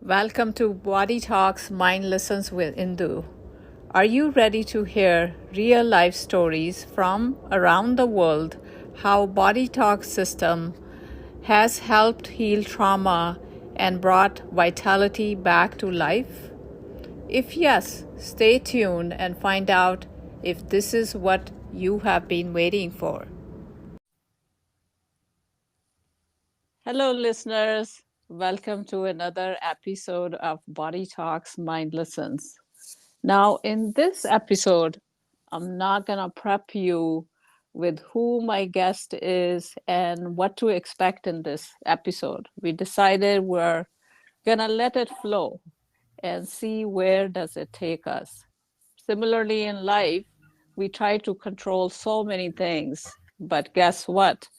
Welcome to Body Talks Mind Lessons with Indu. Are you ready to hear real life stories from around the world how Body Talk system has helped heal trauma and brought vitality back to life? If yes, stay tuned and find out if this is what you have been waiting for. Hello, listeners. Welcome to another episode of Body Talks Mind Lessons. Now, in this episode, I'm not going to prep you with who my guest is and what to expect in this episode. We decided we're going to let it flow and see where does it take us. Similarly in life, we try to control so many things, but guess what?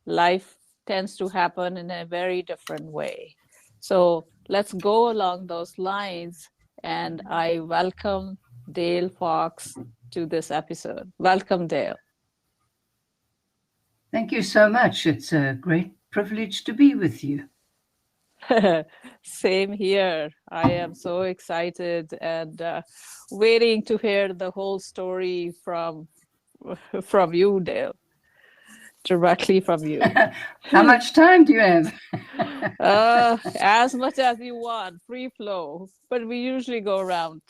Life tends to happen in a very different way. So let's go along those lines, and I welcome Dale Fox to this episode. Welcome, Dale. Thank you so much. It's a great privilege to be with you. Same here. I am so excited and waiting to hear the whole story from you, Dale. Directly from you. How much time do you have? As much as you want, free flow. But we usually go around,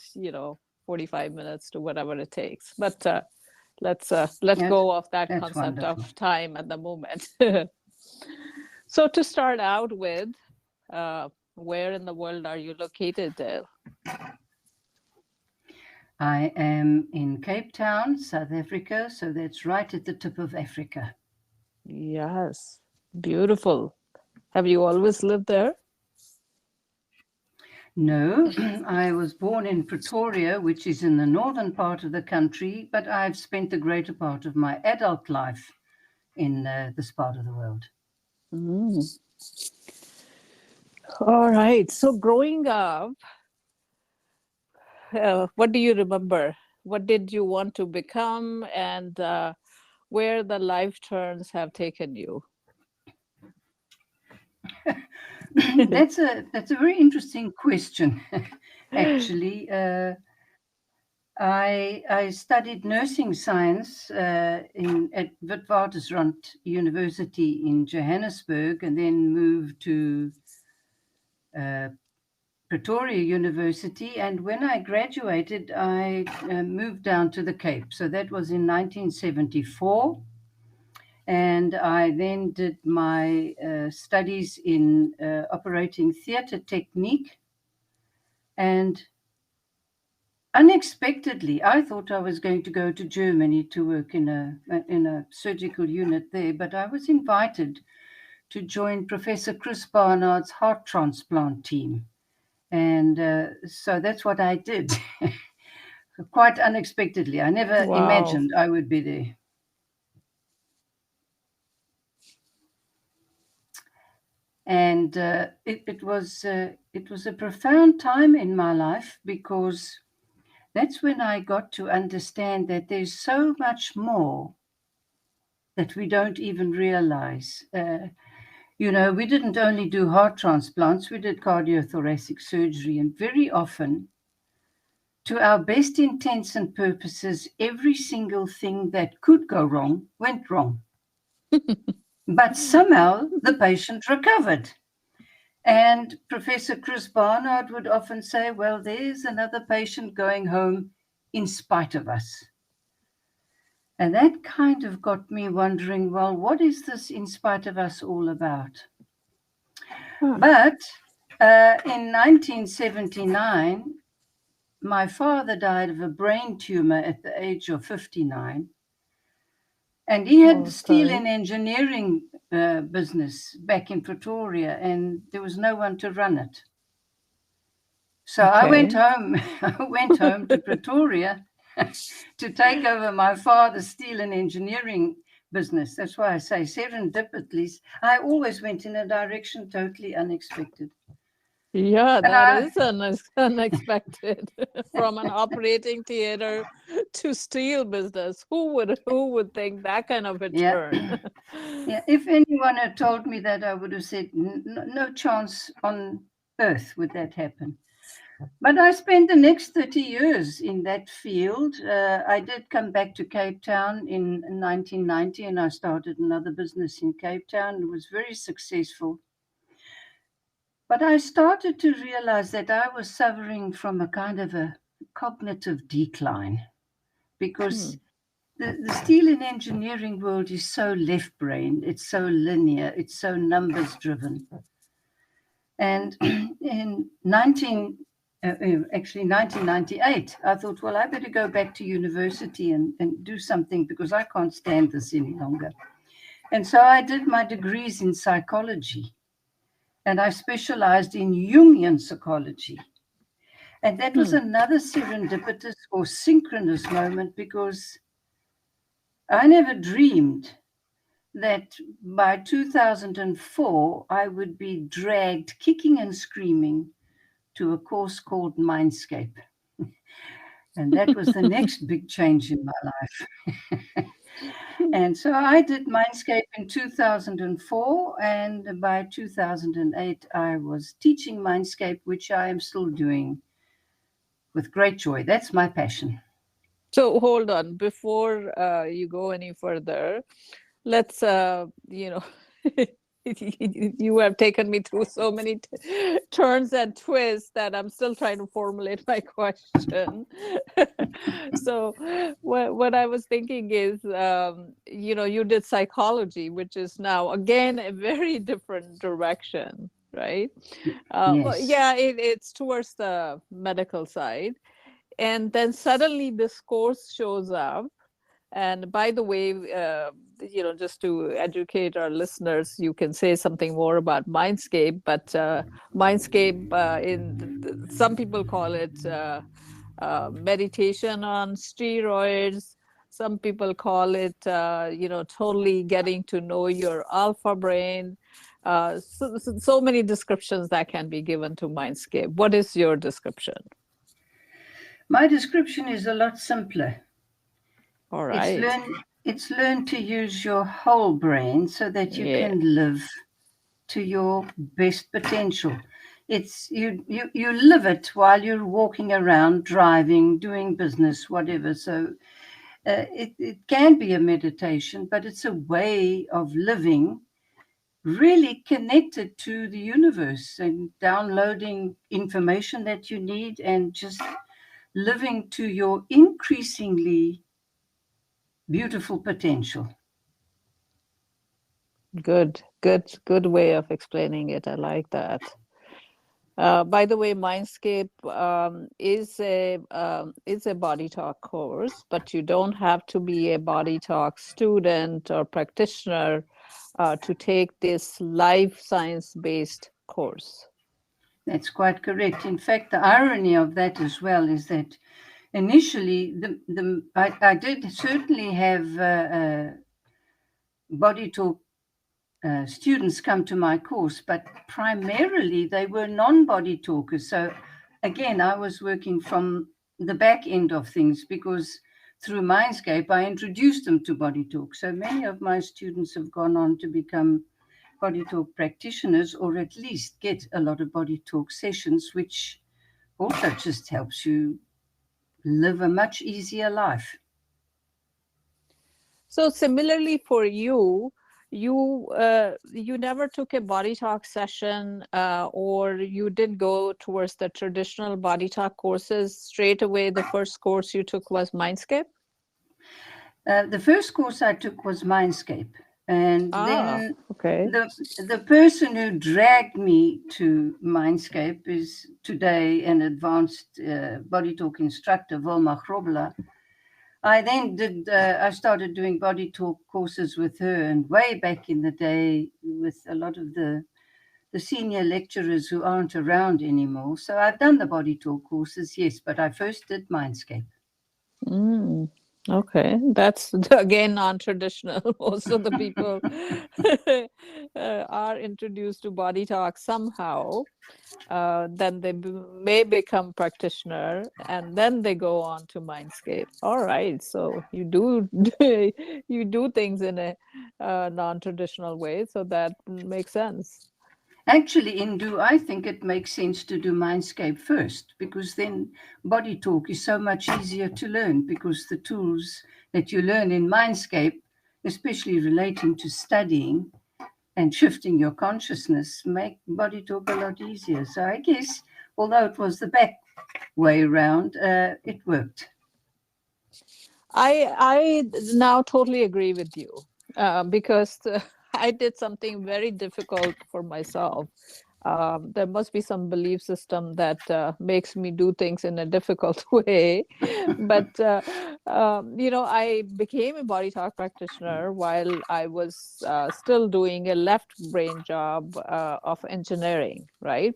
45 minutes to whatever it takes. But let's go off that concept wonderful. of time at the moment. So to start out with, where in the world are you located, Dale? I am in Cape Town, South Africa, so that's right at the tip of Africa. Yes, beautiful. Have you always lived there? No, I was born in Pretoria, which is in the northern part of the country, but I've spent the greater part of my adult life in this part of the world. Mm. All right. So growing up, what do you remember? What did you want to become, and where the life turns have taken you? That's a very interesting question. Actually, I studied nursing science at Witwatersrand University in Johannesburg, and then moved to Pretoria University. And when I graduated, I moved down to the Cape. So that was in 1974. And I then did my studies in operating theatre technique. And unexpectedly, I thought I was going to go to Germany to work in a surgical unit there, but I was invited to join Professor Chris Barnard's heart transplant team. And so that's what I did, quite unexpectedly. I never imagined I would be there. And it was a profound time in my life, because that's when I got to understand that there's so much more that we don't even realize. We didn't only do heart transplants, we did cardiothoracic surgery, and very often, to our best intents and purposes, every single thing that could go wrong went wrong. But somehow the patient recovered. And Professor Chris Barnard would often say, well, there's another patient going home in spite of us. And that kind of got me wondering, well, what is this in spite of us all about? But in 1979, my father died of a brain tumor at the age of 59. And he had steel and engineering business back in Pretoria, and there was no one to run it. So I went home to Pretoria to take over my father's steel and engineering business. That's why I say serendipitously. I always went in a direction totally unexpected. Yeah, that is unexpected. From an operating theater to steel business. Who would think that kind of a turn? Yeah, if anyone had told me that, I would have said no chance on earth would that happen? But I spent the next 30 years in that field. I did come back to Cape Town in 1990 and I started another business in Cape Town. It was very successful. But I started to realize that I was suffering from a kind of a cognitive decline because Hmm. the steel and engineering world is so left brain, it's so linear, it's so numbers driven. And in 1998, I thought, well, I better go back to university and do something because I can't stand this any longer. And so I did my degrees in psychology and I specialized in Jungian psychology. And that was Hmm. another serendipitous or synchronous moment because I never dreamed that by 2004 I would be dragged kicking and screaming to a course called Mindscape. And that was the next big change in my life. And so I did Mindscape in 2004, and by 2008, I was teaching Mindscape, which I am still doing with great joy. That's my passion. So hold on, before you go any further, let's you have taken me through so many turns and twists that I'm still trying to formulate my question. So what I was thinking is, you did psychology, which is now again a very different direction, right? Well, Yes. yeah, it's towards the medical side, and then suddenly this course shows up. And by the way, just to educate our listeners, you can say something more about Mindscape. But Mindscape, some people call it meditation on steroids. Some people call it, totally getting to know your alpha brain. So many descriptions that can be given to Mindscape. What is your description? My description is a lot simpler. All It's right. learn it's learn to use your whole brain so that you Yeah. can live to your best potential. It's you live it while you're walking around, driving, doing business, whatever. So it can be a meditation, but it's a way of living really connected to the universe and downloading information that you need and just living to your increasingly beautiful potential. Good way of explaining it. I like that. By the way, Mindscape is a body talk course, but you don't have to be a body talk student or practitioner to take this life science based course. That's quite correct. In fact, the irony of that as well is that initially I did certainly have body talk students come to my course, but primarily they were non-body talkers. So again, I was working from the back end of things because through Mindscape, I introduced them to body talk. So many of my students have gone on to become body talk practitioners or at least get a lot of body talk sessions, which also just helps you live a much easier life. So similarly for you, you never took a body talk session, or you did go towards the traditional body talk courses straight away. The first course you took was Mindscape. The first course I took was Mindscape, and Ah, then okay. the person who dragged me to Mindscape is today an advanced body talk instructor, Wilma Grobler. I then did. I started doing body talk courses with her, and way back in the day, with a lot of the senior lecturers who aren't around anymore. So I've done the body talk courses, yes, but I first did Mindscape. Mm, okay, that's again non-traditional. Most of the people are introduced to body talk somehow. Then they may become practitioner, and then they go on to Mindscape. All right, so you do you do things in a non-traditional way, so that makes sense. Actually, I think it makes sense to do Mindscape first, because then body talk is so much easier to learn, because the tools that you learn in Mindscape, especially relating to studying and shifting your consciousness, make body talk a lot easier. So I guess, although it was the back way around, it worked. I now totally agree with you because I did something very difficult for myself. There must be some belief system that makes me do things in a difficult way. But, I became a body talk practitioner while I was still doing a left brain job of engineering, right?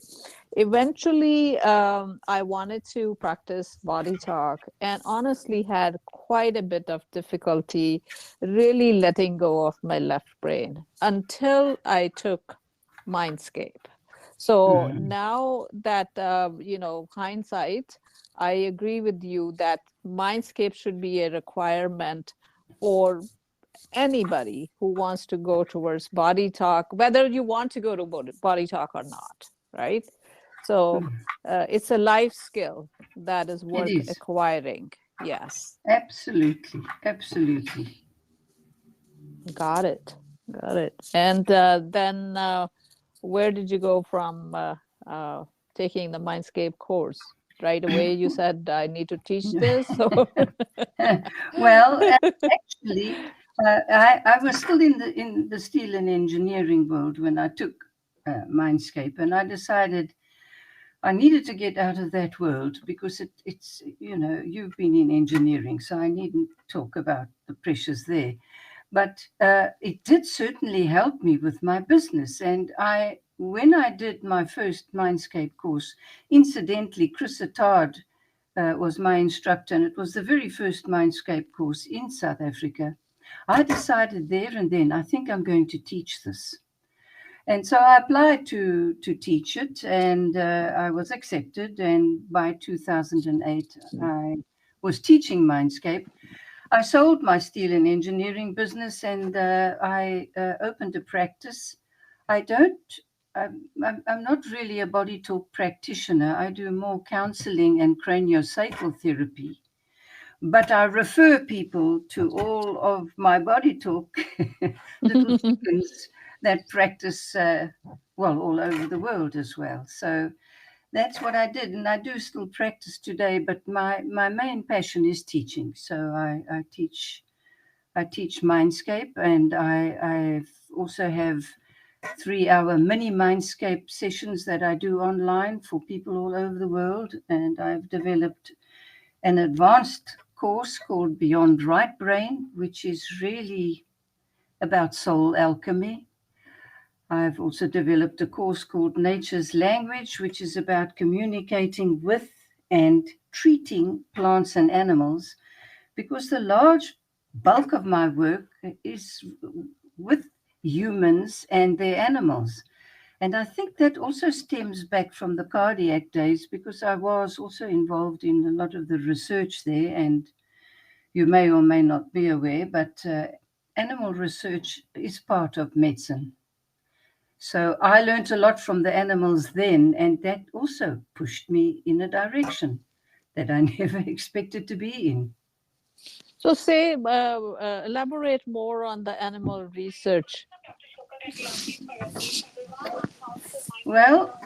Eventually, I wanted to practice body talk and honestly had quite a bit of difficulty really letting go of my left brain until I took Mindscape. So Mm. now that, hindsight, I agree with you that Mindscape should be a requirement for anybody who wants to go towards body talk, whether you want to go to body talk or not, right? So it's a life skill that is It worth is. acquiring. Yes, Absolutely. Absolutely. got it. Got it. And then where did you go from uh, taking the Mindscape course? Right away, you said, I need to teach this. So, Well, actually, I was still in the steel and engineering world when I took Mindscape, and I decided I needed to get out of that world, because it's, you've been in engineering, so I needn't talk about the pressures there. But it did certainly help me with my business. And when I did my first Mindscape course, incidentally, Chris Attard was my instructor, and it was the very first Mindscape course in South Africa. I decided there and then, I think I'm going to teach this. And so I applied to teach it, and I was accepted. And by 2008, I was teaching Mindscape. I sold my steel and engineering business, and I opened a practice. I don't. I'm not really a body talk practitioner. I do more counseling and craniosacral therapy, but I refer people to all of my body talk little chickens that practice, well, all over the world as well. So that's what I did, and I do still practice today. But my main passion is teaching. So I teach Mindscape, and I also have 3-hour mini Mindscape sessions that I do online for people all over the world. And I've developed an advanced course called Beyond Right Brain, which is really about soul alchemy. I've also developed a course called Nature's Language, which is about communicating with and treating plants and animals, because the large bulk of my work is with humans and their animals. And I think that also stems back from the cardiac days, because I was also involved in a lot of the research there. And you may or may not be aware, but animal research is part of medicine. So I learned a lot from the animals then, and that also pushed me in a direction that I never expected to be in. so say, elaborate more on the animal research. Well,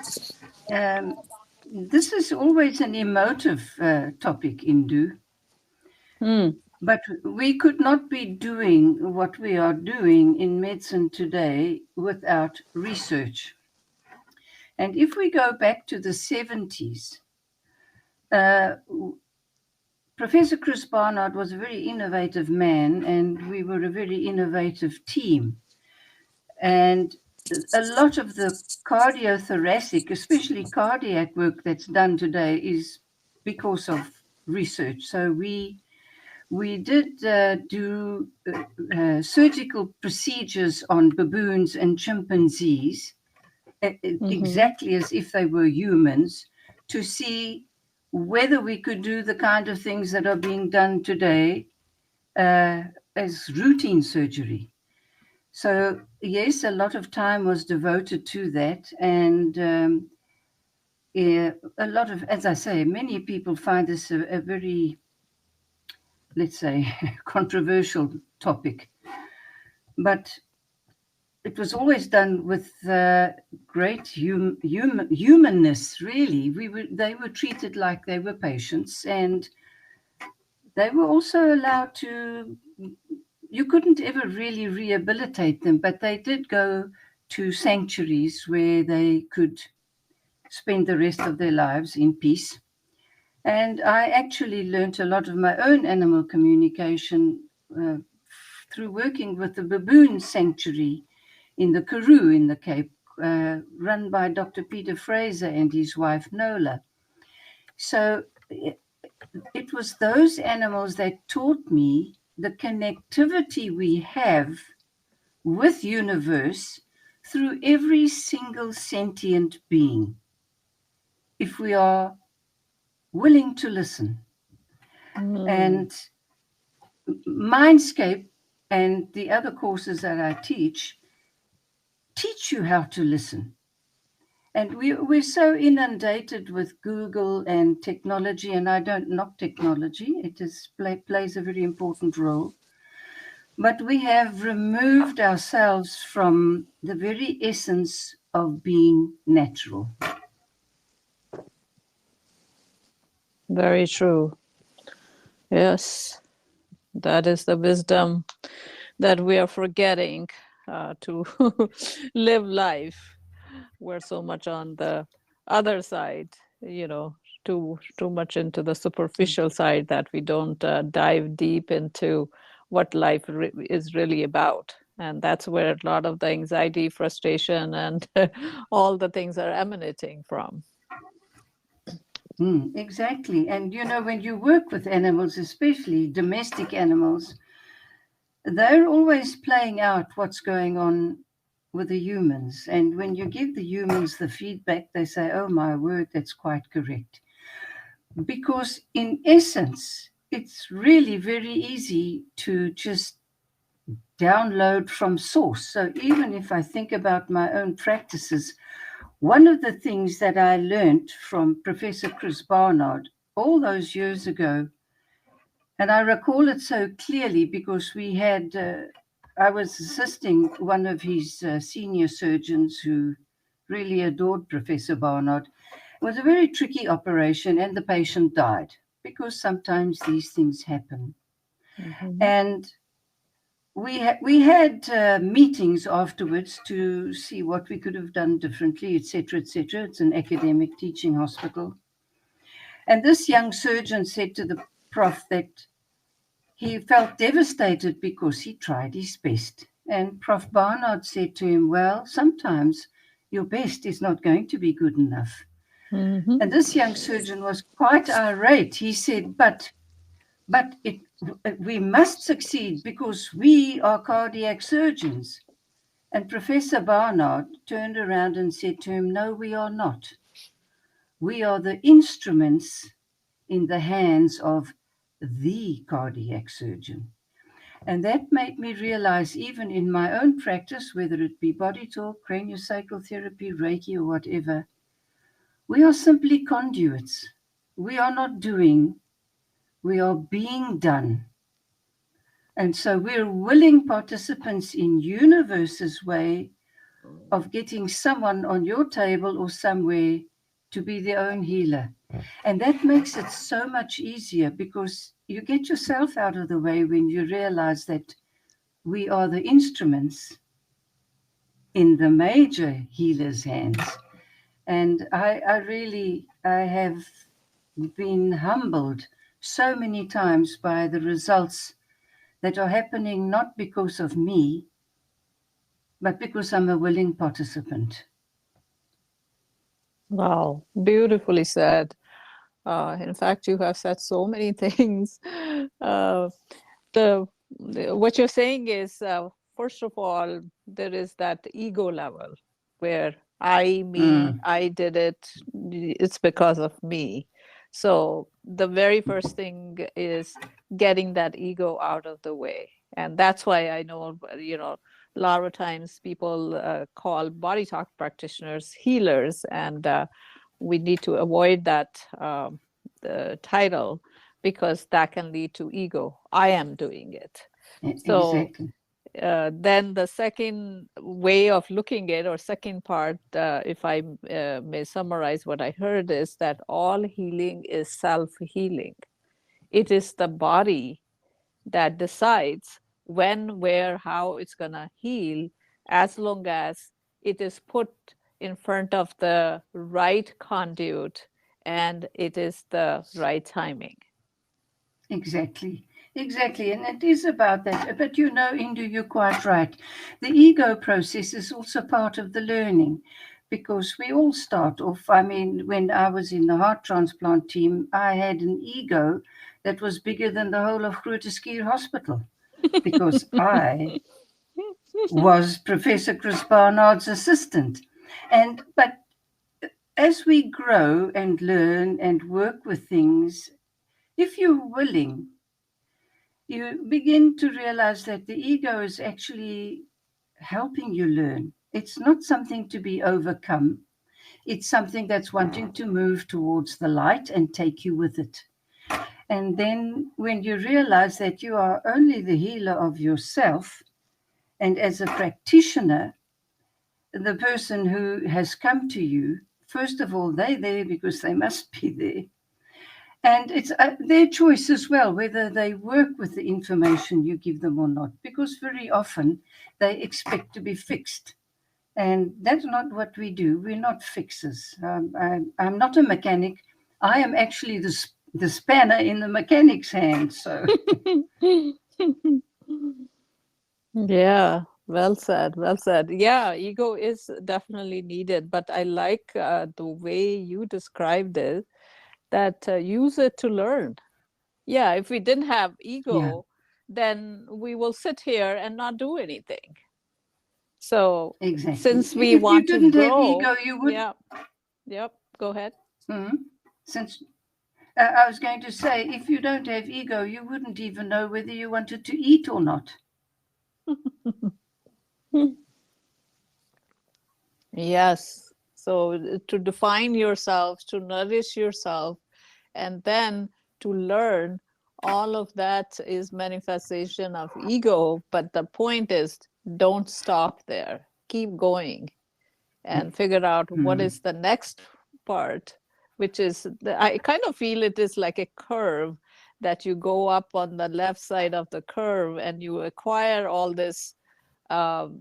um, this is always an emotive topic, Indu, Hmm. but we could not be doing what we are doing in medicine today without research. And if we go back to the 70s, uh, Professor Chris Barnard was a very innovative man, and we were a very innovative team. And a lot of the cardiothoracic, especially cardiac work that's done today, is because of research. So we did do surgical procedures on baboons and chimpanzees, Mm-hmm. exactly as if they were humans, to see whether we could do the kind of things that are being done today uh, as routine surgery. So yes, a lot of time was devoted to that. And a lot of, as I say, many people find this a very, let's say, controversial topic. But it was always done with great humanness. Really, they were treated like they were patients, and they were also allowed to. You couldn't ever really rehabilitate them, but they did go to sanctuaries where they could spend the rest of their lives in peace. And I actually learnt a lot of my own animal communication through working with the baboon sanctuary in the Karoo in the Cape, run by Dr. Peter Fraser and his wife Nola. So it was those animals that taught me the connectivity we have with universe through every single sentient being if we are willing to listen. Mm. And Mindscape and the other courses that I teach you how to listen. And we're so inundated with Google and technology, and I don't knock technology. It plays a very important role. But we have removed ourselves from the very essence of being natural. Very true. Yes, that is the wisdom that we are forgetting to live life. We're so much on the other side, you know, too much into the superficial side that we don't dive deep into what life is really about. And that's where a lot of the anxiety, frustration, and all the things are emanating from. Exactly. And you know, when you work with animals, especially domestic animals, they're always playing out what's going on with the humans. And when you give the humans the feedback, they say, oh my word, that's quite correct. Because in essence, it's really very easy to just download from source. So even if I think about my own practices, one of the things that I learned from Professor Chris Barnard all those years ago, and I recall it so clearly because I was assisting one of his senior surgeons who really adored Professor Barnard. It was a very tricky operation, and the patient died because sometimes these things happen. Mhm. And we had meetings afterwards to see what we could have done differently, etc., etc. It's an academic teaching hospital, and this young surgeon said to the prof that he felt devastated because he tried his best. And Prof. Barnard said to him, well, sometimes your best is not going to be good enough. Mhm. And this young surgeon was quite irate. He said, but we must succeed because we are cardiac surgeons. And Professor Barnard turned around and said to him, no, we are not. We are the instruments in the hands of the cardiac surgeon. And that made me realize, even in my own practice, whether it be body talk, craniosacral therapy, Reiki, or whatever, we are simply conduits. We are not doing, we are being done. And so we're willing participants in universe's way of getting someone on your table or somewhere to be their own healer. And that makes it so much easier because you get yourself out of the way when you realize that we are the instruments in the major healer's hands. And I have been humbled so many times by the results that are happening not because of me, but because I'm a willing participant. Wow, beautifully said. In fact, you have said so many things. Uh, what you're saying is, first of all, there is that ego level where Mm, I did it. It's because of me. So the very first thing is getting that ego out of the way, and that's why I know, a lot of times people call body talk practitioners healers, and we need to avoid that the title, because that can lead to ego. I am doing it. So Exactly. then the second way of looking at, or second part, if I may summarize what I heard, is that all healing is self-healing. It is the body that decides when, where, how it's going to heal, as long as it is put in front of the right conduit and it is the right timing. Exactly. Exactly. And it is about that. But you know, Indu, you're quite right. The ego process is also part of the learning, because we all start off. I mean, when I was in the heart transplant team, I had an ego that was bigger than the whole of Groote Hospital, because I was Professor Chris Barnard's assistant. But as we grow and learn and work with things, if you're willing, you begin to realize that the ego is actually helping you learn. It's not something to be overcome. It's something that's wanting to move towards the light and take you with it. And then when you realize that you are only the healer of yourself, and as a practitioner, the person who has come to you, first of all, they're there because they must be there. And it's their choice as well, whether they work with the information you give them or not, because very often they expect to be fixed. And that's not what we do. We're not fixers. I'm not a mechanic. I am actually the spanner in the mechanic's hand. So, Yeah, well said, well said. Yeah, ego is definitely needed, but I like the way you described it, that use it to learn. Yeah, if we didn't have yeah, ego, then we will sit here and not do anything. So exactly. since we If you want to didn't have grow, ego, you would. yeah, yep, go ahead. Since I was going to say, if you don't have ego, you wouldn't even know whether you wanted to eat or not. Yes. So to define yourself, to nourish yourself, and then to learn, all of that is manifestation of ego. But the point is, don't stop there. Keep going and figure out what Mm, is the next part, which is, I kind of feel it is like a curve, that you go up on the left side of the curve and you acquire all this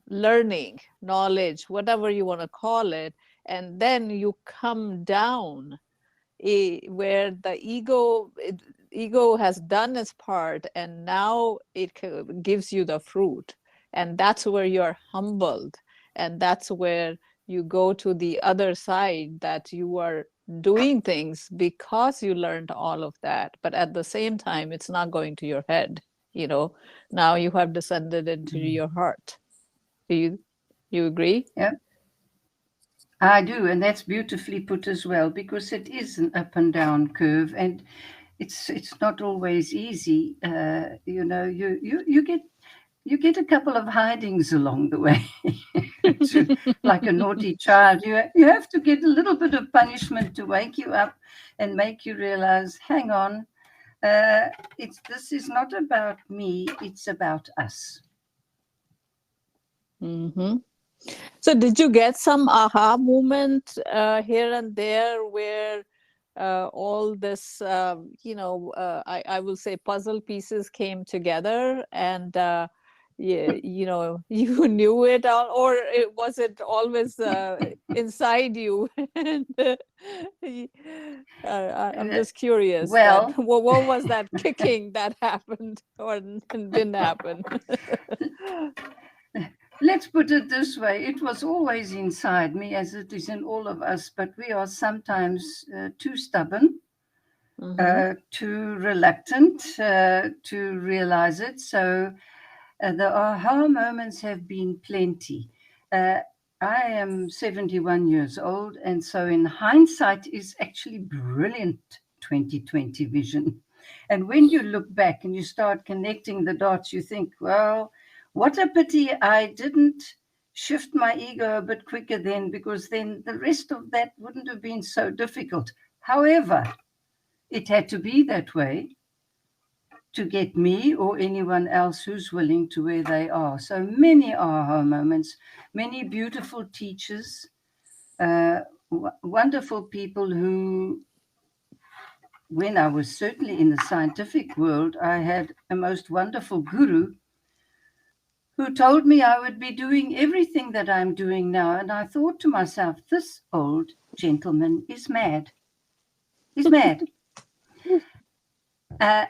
learning, knowledge, whatever you want to call it, and then you come down, where the ego has done its part, and now it gives you the fruit, and that's where you're humbled, and that's where you go to the other side, that you are doing things because you learned all of that, but at the same time it's not going to your head, you know. Now you have descended into mm. your heart. Do you agree? Yeah, I do, and that's beautifully put as well, because it is an up and down curve, and it's not always easy. You know, you get a couple of hidings along the way. Like a naughty child, you have to get a little bit of punishment to wake you up and make you realize, hang on, uh, it's this is not about me; it's about us. Hmm. So did you get some aha moment here and there, where all this, I will say, puzzle pieces came together, and you knew it all, or was it always inside you? And I'm Uh, just curious, that well, what was that kicking that happened or didn't happen? let's put it this way: it was always inside me, as it is in all of us, but we are sometimes too stubborn, Hmm. too reluctant to realize it. So the aha moments have been plenty. Uh, I am 71 years old, and so in hindsight is actually brilliant 2020 vision. And when you look back and you start connecting the dots, you think, well, What a pity I didn't shift my ego a bit quicker then, because then the rest of that wouldn't have been so difficult. However, it had to be that way to get me or anyone else who's willing to where they are. So many aha moments, many beautiful teachers, wonderful people who, when I was certainly in the scientific world, I had a most wonderful guru who told me I would be doing everything that I'm doing now. And I thought to myself, this old gentleman is mad. He's mad. Uh,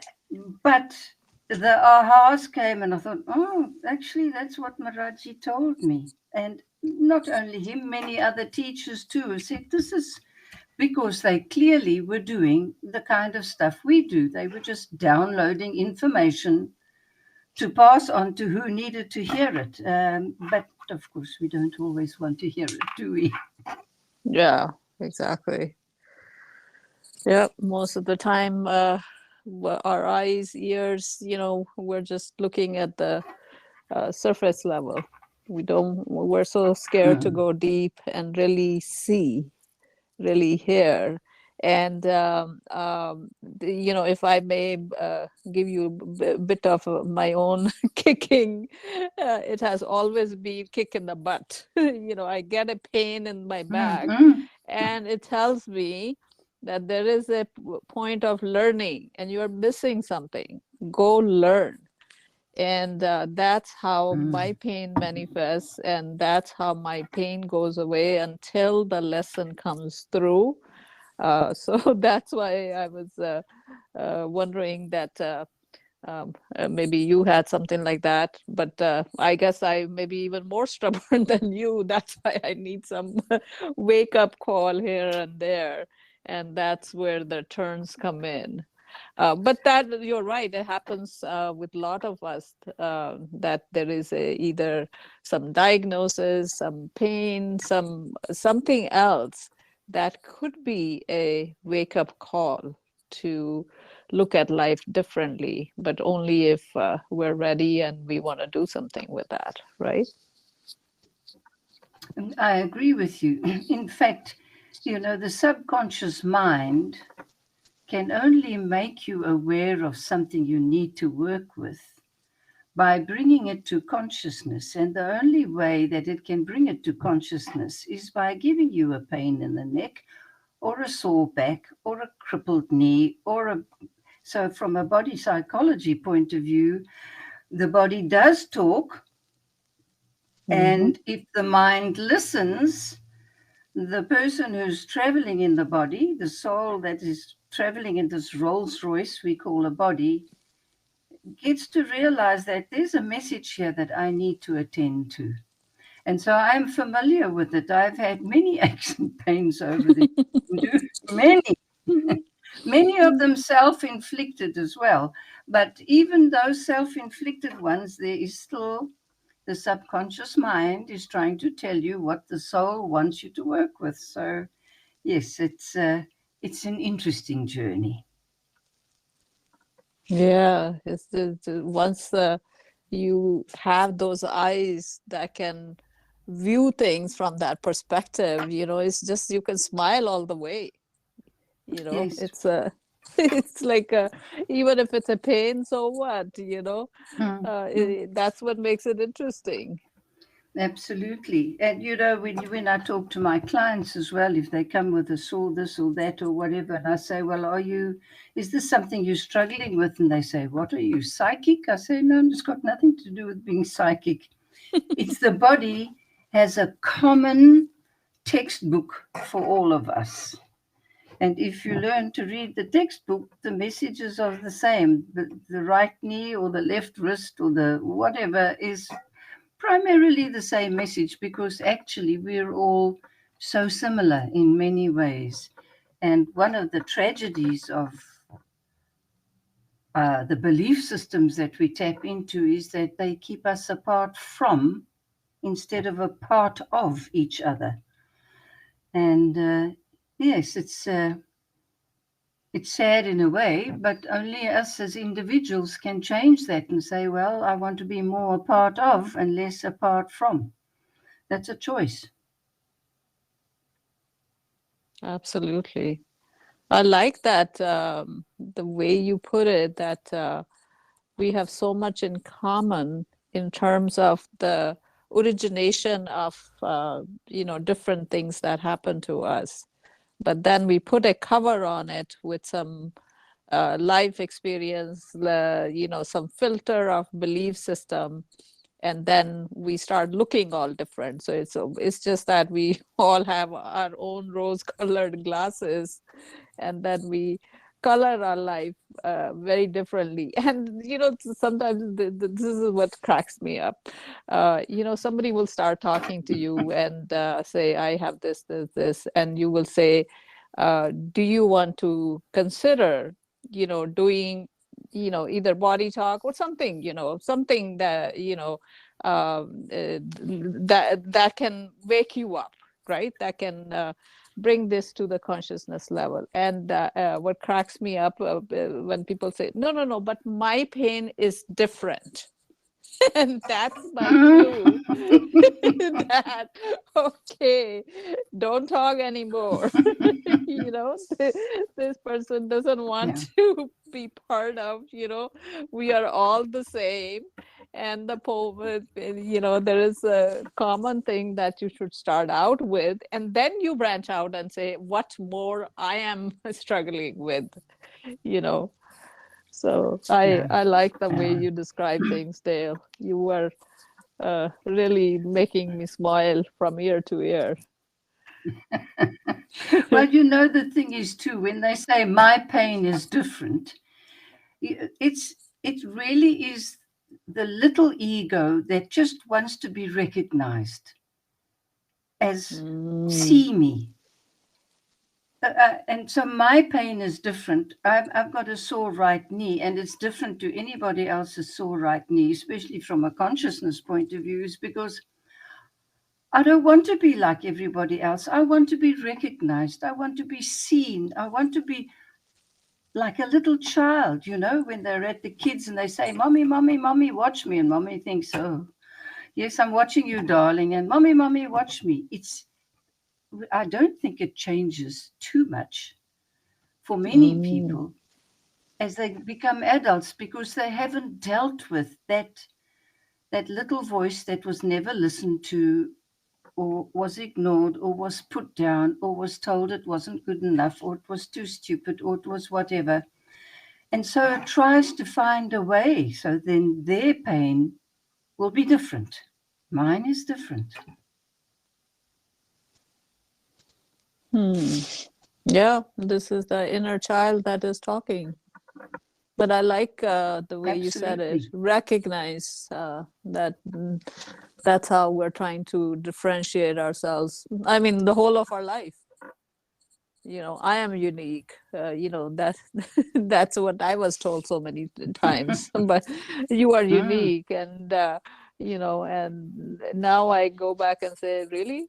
but the ahas came, and I thought, oh, actually, that's what Maharaji told me. And not only him, many other teachers too have said this is because they clearly were doing the kind of stuff we do. They were just downloading information to pass on to who needed to hear it. But of course, we don't always want to hear it, do we? Yeah, exactly. Yeah, most of the time, our eyes, ears, we're just looking at the surface level. We're so scared to Mm, go deep and really see, really hear. And if I may give you a bit of my own kicking, it has always been kick in the butt. I get a pain in my mm, back, mm, and it tells me that there is a point of learning and you're missing something. Go learn. And that's how my mm. pain manifests, and that's how my pain goes away until the lesson comes through. So that's why I was wondering that maybe you had something like that, but I guess I may be even more stubborn than you. That's why I need some wake up call here and there, and that's where the turns come in. But that you're right, it happens with a lot of us, that there is either some diagnosis, some pain, something else that could be a wake up call to look at life differently, but only if we're ready and we want to do something with that, right? And I agree with you. In fact, the subconscious mind can only make you aware of something you need to work with by bringing it to consciousness. And the only way that it can bring it to consciousness is by giving you a pain in the neck or a sore back or a crippled knee or a. So, from a body psychology point of view, the body does talk. Mm-hmm. And if the mind listens, the person who's traveling in the body, the soul that is traveling in this Rolls Royce we call a body, gets to realize that there's a message here that I need to attend to. And so I'm familiar with it. I've had many aches and pains over the years, many, many of them self inflicted as well. But even those self inflicted ones, there is still the subconscious mind is trying to tell you what the soul wants you to work with. So, yes, it's an interesting journey. Yeah, once you have those eyes that can view things from that perspective, it's just you can smile all the way. Yes. It's it's like even if it's a pain, so what? Mm, mm. That's what makes it interesting. Absolutely. And when I talk to my clients as well, if they come with a sore this or that or whatever, and I say, well, is this something you're struggling with? And they say, what are you, psychic? I say, no, it's got nothing to do with being psychic. It's the body has a common textbook for all of us. And if you learn to read the textbook, the messages are the same. The right knee or the left wrist or the whatever is primarily the same message, because actually we're all so similar in many ways. And one of the tragedies of the belief systems that we tap into is that they keep us apart from instead of a part of each other. And yes, It's sad in a way, but only us as individuals can change that and say, well, I want to be more a part of and less apart from. That's a choice. Absolutely. I like that the way you put it, that we have so much in common in terms of the origination of different things that happen to us. But then we put a cover on it with some life experience, some filter of belief system, and then we start looking all different. So it's just that we all have our own rose-colored glasses, and then we color our life very differently. And sometimes this is what cracks me up. Somebody will start talking to you and say, I have this, and you will say, do you want to consider doing either body talk or something, something that that can wake you up, right? That can bring this to the consciousness level. And what cracks me up when people say, no, no, no, but my pain is different. And that's my clue that, okay, don't talk anymore. This person doesn't want Yeah, to be part of, we are all the same. And the poem, there is a common thing that you should start out with, and then you branch out and say, what more I am struggling with, you know. So I yeah, I like the way yeah. you describe things, Dale. You were really making me smile from ear to ear. Well, the thing is too, when they say my pain is different, it's it really is the little ego that just wants to be recognized as Mm. see me. And so my pain is different. I've got a sore right knee, and it's different to anybody else's sore right knee, especially from a consciousness point of view, is because I don't want to be like everybody else. I want to be recognized. I want to be seen. I want to be like a little child, when they're at the kids and they say, Mommy, Mommy, Mommy, watch me. And Mommy thinks, oh, yes, I'm watching you, darling. And Mommy, Mommy, watch me. I don't think it changes too much for many Mm. people as they become adults because they haven't dealt with that little voice that was never listened to or was ignored or was put down or was told it wasn't good enough or it was too stupid or it was whatever. And so it tries to find a way so then their pain will be different. Mine is different. Hmm. Yeah, this is the inner child that is talking. But I like the way you said it. Absolutely. Recognize that that's how we're trying to differentiate ourselves. I mean, the whole of our life. I am unique. That that's what I was told so many times. But you are Mm. unique, and and now I go back and say, really,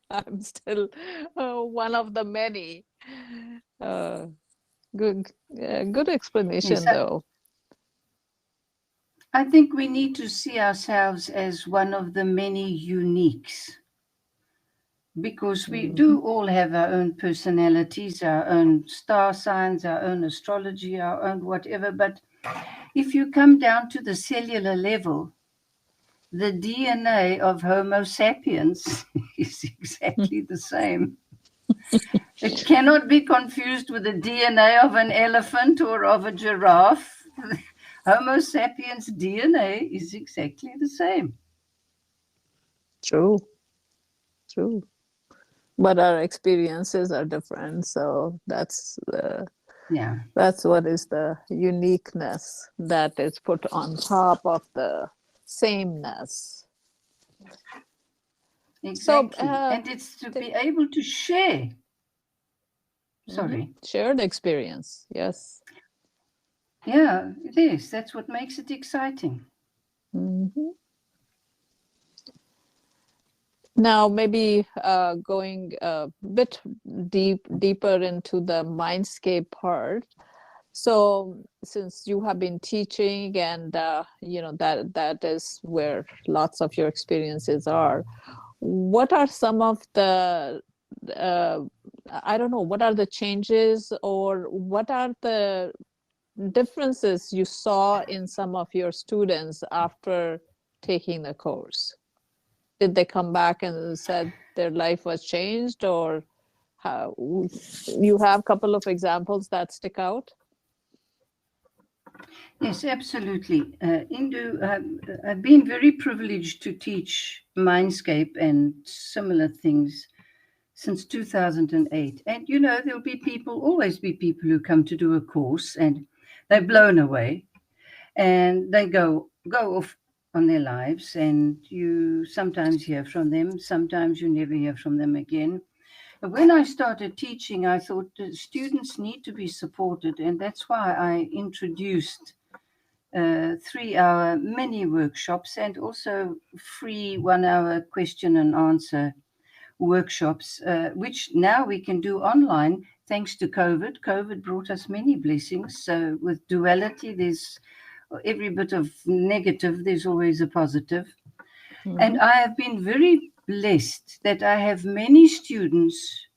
I'm still one of the many. Uh, good Yes, explanation, though. I think we need to see ourselves as one of the many uniques because we Mhm. do all have our own personalities, our own star signs, our own astrology, our own whatever. But if you come down to the cellular level, the DNA of Homo sapiens is exactly the same. It cannot be confused with the DNA of an elephant or of a giraffe. Homo sapiens DNA is exactly the same. True, true. But our experiences are different, so Yeah, that's what is the uniqueness that is put on top of the sameness. So, exactly. And it's to the, be able to share. Sorry. shared experience, yes. Yeah, it is. That's what makes it exciting. Hmm. Now, maybe going a bit deeper into the Mindscape part. So, since you have been teaching, and that is where lots of your experiences are, what are some of the uh, I don't know, what are the changes, or what are the differences you saw in some of your students after taking the course? Did they come back and said their life was changed, or how, you have a couple of examples that stick out? Yes, absolutely. Indu, I've been very privileged to teach Mindscape and similar things since 2008. And, there'll be people, always be people who come to do a course and they're Mm-hmm. blown away and they go off on their lives. And you sometimes hear from them, sometimes you never hear from them again. But when I started teaching, I thought the students need to be supported. And that's why I introduced 3-hour mini workshops and also free 1-hour question and answer workshops, which now we can do online thanks to COVID. COVID brought us many blessings. So, with duality, there's every bit of negative, there's always a positive. Mm-hmm. And I have been very blessed that I have many students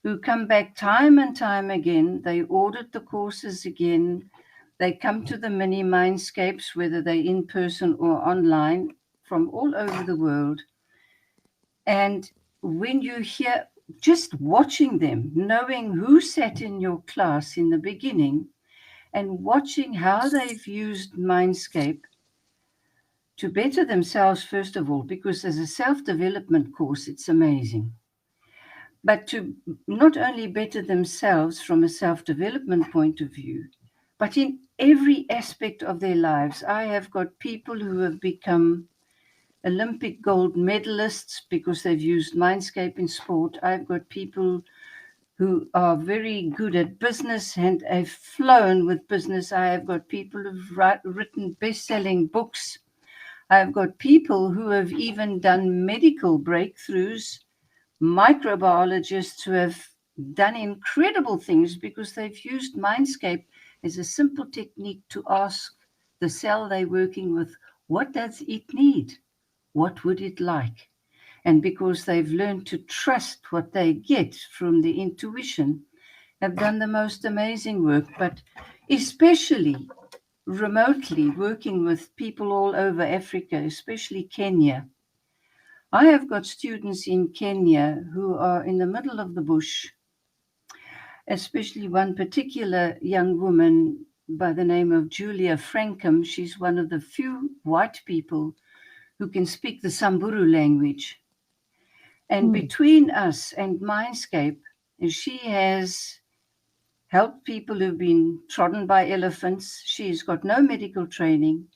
who come back time and time again. They ordered the courses again. They come to the mini mindscapes, whether they're in person or online, from all over the world. And when you hear, just watching them, knowing who sat in your class in the beginning and watching how they've used Mindscape to better themselves, first of all, because as a self development course, it's amazing. But to not only better themselves from a self development point of view, but in every aspect of their lives. I have got people who have become Olympic gold medalists because they've used Mindscape in sport. I've got people who are very good at business and have flown with business. I have got people who've written best selling books. I've got people who have even done medical breakthroughs, microbiologists who have done incredible things because they've used Mindscape as a simple technique to ask the cell they're working with, what does it need? What would it like? And because they've learned to trust what they get from the intuition, have done the most amazing work, but especially remotely working with people all over Africa, especially Kenya. I have got students in Kenya who are in the middle of the bush, especially one particular young woman by the name of Julia Frankham. She's one of the few white people who can speak the Samburu language. And Mm. between us and Mindscape, she has helped people who've been trodden by elephants. She's got no medical training,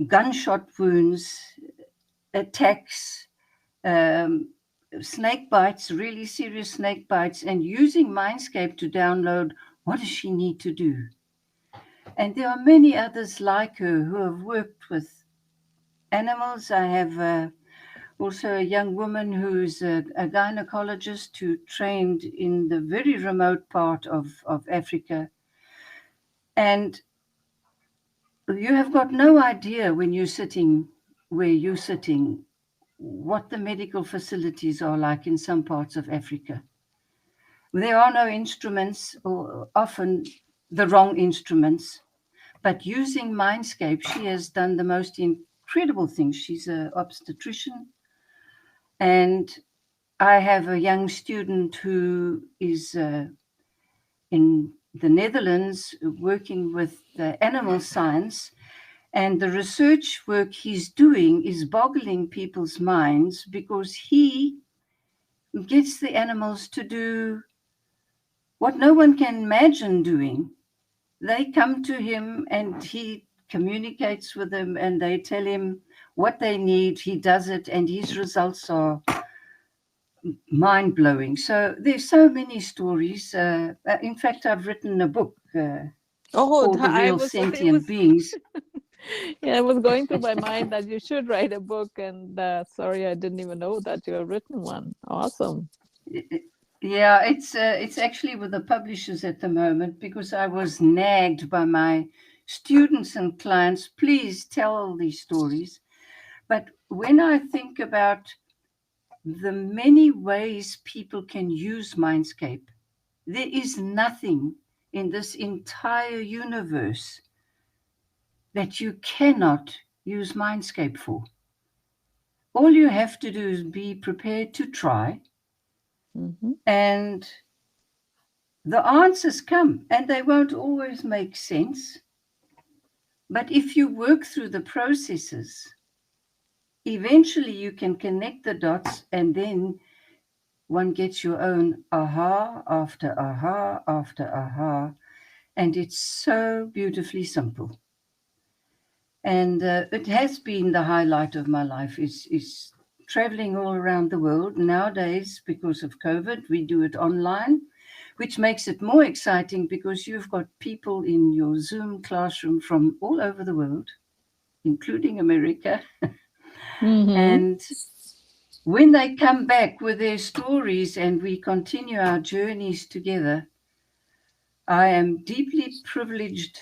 gunshot wounds, attacks, um, snake bites, really serious snake bites, and using Mindscape to download what does she need to do. And there are many others like her who have worked with animals. I have also a young woman who's a gynecologist who trained in the very remote part of Africa. And you have got no idea when you're sitting where you're sitting what the medical facilities are like in some parts of Africa. There are no instruments, or often the wrong instruments, but using Mindscape, she has done the most incredible things. She's an obstetrician, and I have a young student who is in the Netherlands working with the animal science. And the research work he's doing is boggling people's minds because he gets the animals to do what no one can imagine doing. They come to him and he communicates with them and they tell him what they need. He does it and his results are mind blowing. So there's so many stories. In fact, I've written a book Oh, called The I Real was, it Sentient was, Beings. Yeah, it was going through my mind that you should write a book, and sorry, I didn't even know that you have written one. Awesome. Yeah, it's actually with the publishers at the moment because I was nagged by my students and clients. Please tell these stories. But when I think about the many ways people can use Mindscape, there is nothing in this entire universe that you cannot use Mindscape for. All you have to do is be prepared to try, Hmm. and the answers come, and they won't always make sense. But if you work through the processes, eventually you can connect the dots, and then one gets your own aha after aha after aha. And it's so beautifully simple. And it has been the highlight of my life is traveling all around the world. Nowadays, because of COVID, we do it online, which makes it more exciting because you've got people in your Zoom classroom from all over the world, including America. Hmm. And when they come back with their stories and we continue our journeys together, I am deeply privileged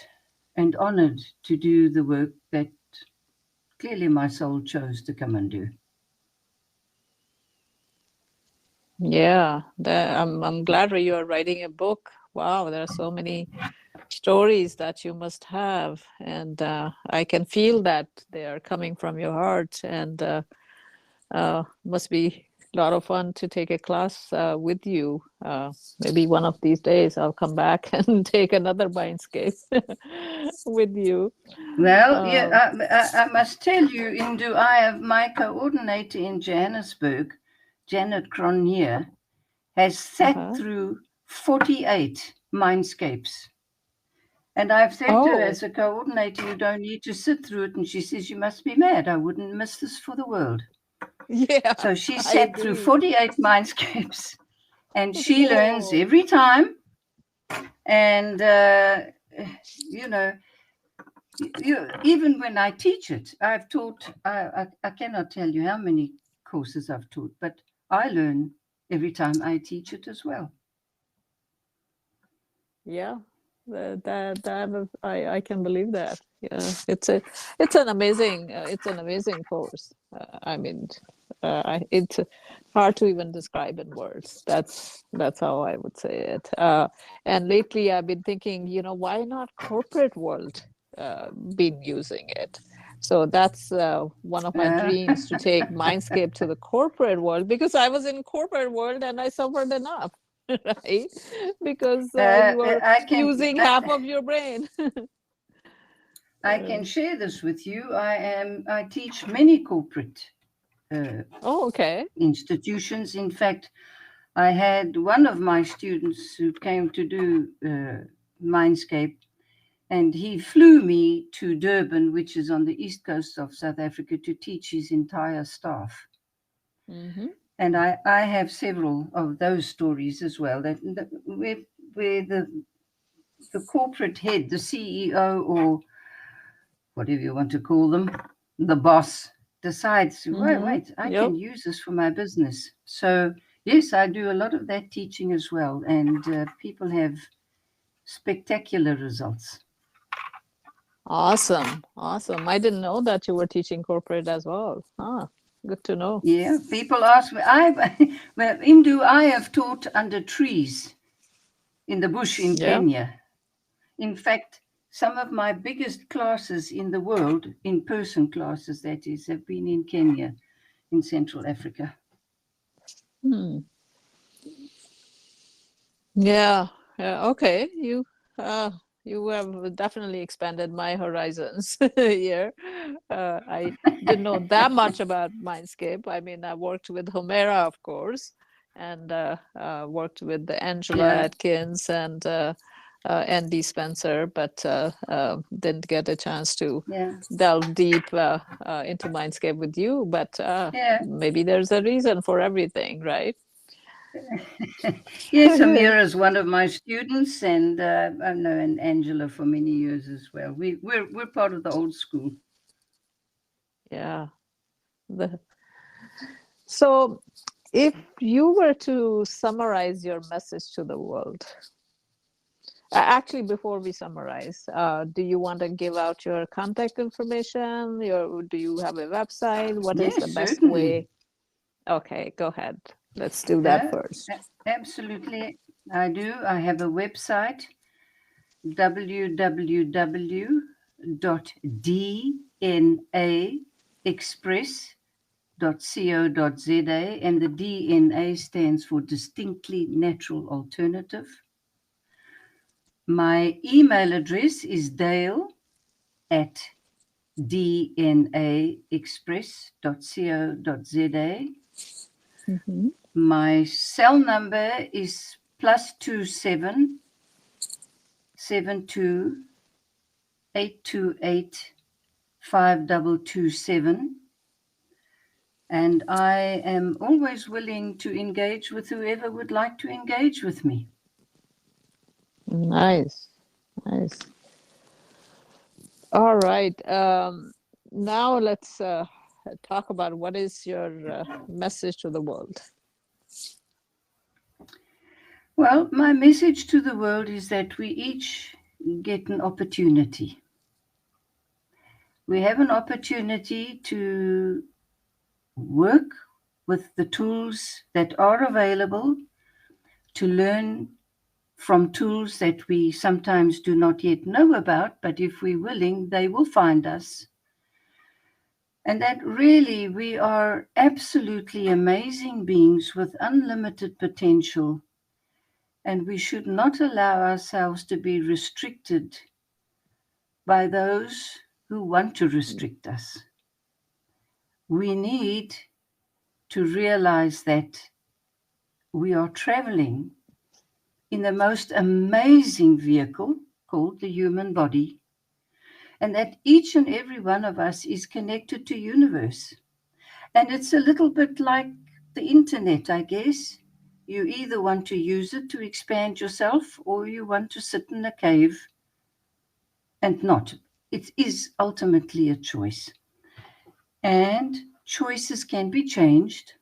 and honored to do the work that clearly my soul chose to come and do. Yeah, I'm glad you are writing a book. Wow, there are so many stories that you must have, and I can feel that they are coming from your heart, and must be a lot of fun to take a class with you. Maybe one of these days I'll come back and take another Mindscape with you. Well, yeah, Uh, I must tell you, Indu, I have my coordinator in Johannesburg, Janet Cronje, has sat uh-huh. through 48 mindscapes. And I've said to her, Oh, as a coordinator, you don't need to sit through it. And she says, you must be mad. I wouldn't miss this for the world. yeah, So she I sat through agree. 48 mindscapes and she learns Whoa. every time. And, you know, even when I teach it, I've taught, I cannot tell you how many courses I've taught, but I learn every time I teach it as well. Yeah, I can believe that. Yeah, it's an amazing course. I mean, it's hard to even describe in words. That's how I would say it. And lately, I've been thinking, why not corporate world been using it? So that's one of my Uh, dreams to take Mindscape to the corporate world because I was in corporate world and I suffered enough, right? Because you are I can using half of your brain. I can share this with you. I teach many corporate uh, Oh, okay. institutions. In fact, I had one of my students who came to do Mindscape, and he flew me to Durban, which is on the east coast of South Africa, to teach his entire staff. Mm-hmm. And I have several of those stories as well. Where the corporate head, the CEO, or whatever you want to call them, the boss decides, wait, Mm-hmm. wait, I Yep. can use this for my business. So, yes, I do a lot of that teaching as well, and people have spectacular results. Awesome. Awesome. I didn't know that you were teaching corporate as well. Ah, good to know. Yeah, people ask me, well, Indu, I have taught under trees in the bush in Yeah. Kenya. In fact, some of my biggest classes in the world, in person classes that is, have been in Kenya, in Central Africa. Hmm. Yeah. Yeah. Okay. Uh you have definitely expanded my horizons here. I didn't know that much about Mindscape. I mean, I worked with Homera, of course, and worked with the Angela Yeah, Atkins and Andy Spencer, but didn't get a chance to yeah, delve deep into Mindscape with you. But yeah. maybe there's a reason for everything, right? Yes, Amira is one of my students, and I know and Angela for many years as well. We're part of the old school. Yeah. The, so, if you were to summarize your message to the world, actually, before we summarize, do you want to give out your contact information? Do you have a website? What is the Yes, best way? certainly. Okay, go ahead. Let's do that Uh, first. Absolutely, I do. I have a website www.dnaexpress.co.za, and the DNA stands for Distinctly Natural Alternative. My email address is dale at dnaexpress.co.za. Mhm. My cell number is +27 72 828 5227, and I am always willing to engage with whoever would like to engage with me. Nice, nice. All right. Now let's talk about what is your message to the world. Well, my message to the world is that we each get an opportunity. We have an opportunity to work with the tools that are available, to learn from tools that we sometimes do not yet know about, but if we're willing, they will find us. And that really we are absolutely amazing beings with unlimited potential, and we should not allow ourselves to be restricted by those who want to restrict us. We need to realize that we are traveling in the most amazing vehicle called the human body, and that each and every one of us is connected to universe. And it's a little bit like the internet, I guess. You either want to use it to expand yourself or you want to sit in a cave and not. It is ultimately a choice. And choices can be changed.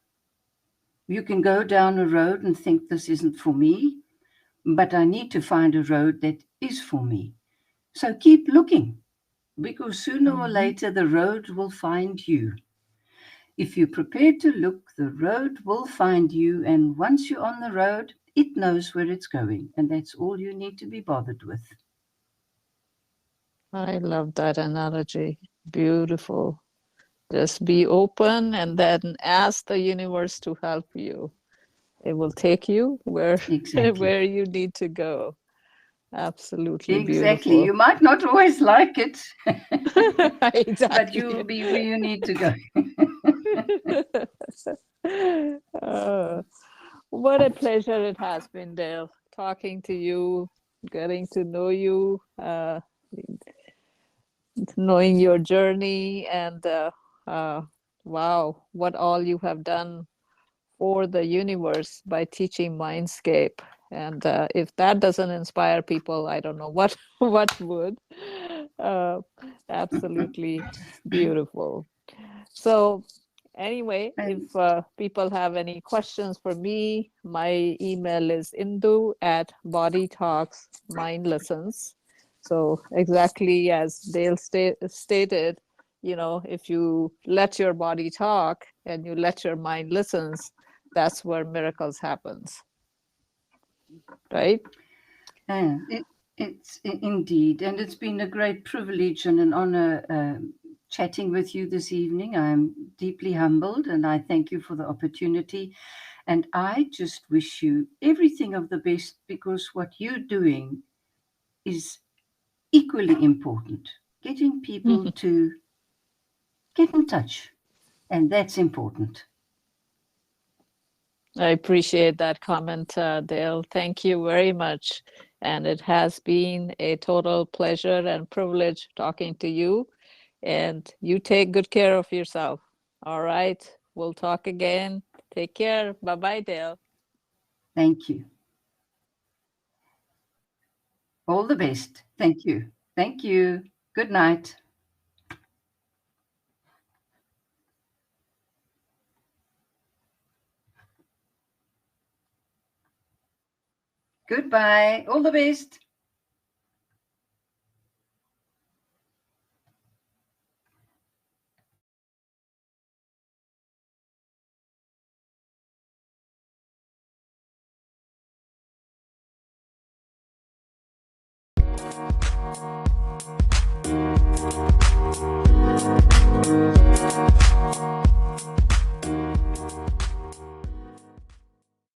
You can go down a road and think this isn't for me, but I need to find a road that is for me. So keep looking, because sooner or Mhm. later the road will find you. If you're prepared to look, the road will find you. And once you're on the road, it knows where it's going. And that's all you need to be bothered with. I love that analogy. Beautiful. Just be open and then ask the universe to help you. It will take you where Exactly. where you need to go. Absolutely Exactly. You beautiful. might not always like it, but you will Exactly. be where you need to go. Uh, what a pleasure it has been, Dale, talking to you, getting to know you, knowing your journey, and wow, what all you have done for the universe by teaching Mindscape. And if that doesn't inspire people, I don't know what what would. Uh, Absolutely beautiful. So, anyway, if And people have any questions for me, my email is indu at Body Talks Mind Lessons. So, exactly as Dale stated, if you let your body talk and you let your mind listens, that's where miracles happens, right? it's indeed, and it's been a great privilege and an honor chatting with you this evening. I'm deeply humbled, and I thank you for the opportunity. And I just wish you everything of the best, because what you're doing is equally important. Getting people to get in touch, and that's important. I appreciate that comment, Dale. Thank you very much. And it has been a total pleasure and privilege talking to you. And you take good care of yourself. All right. We'll talk again. Take care. Bye bye, Dale. Thank you. All the best. Thank you. Thank you. Good night. Goodbye. All the best.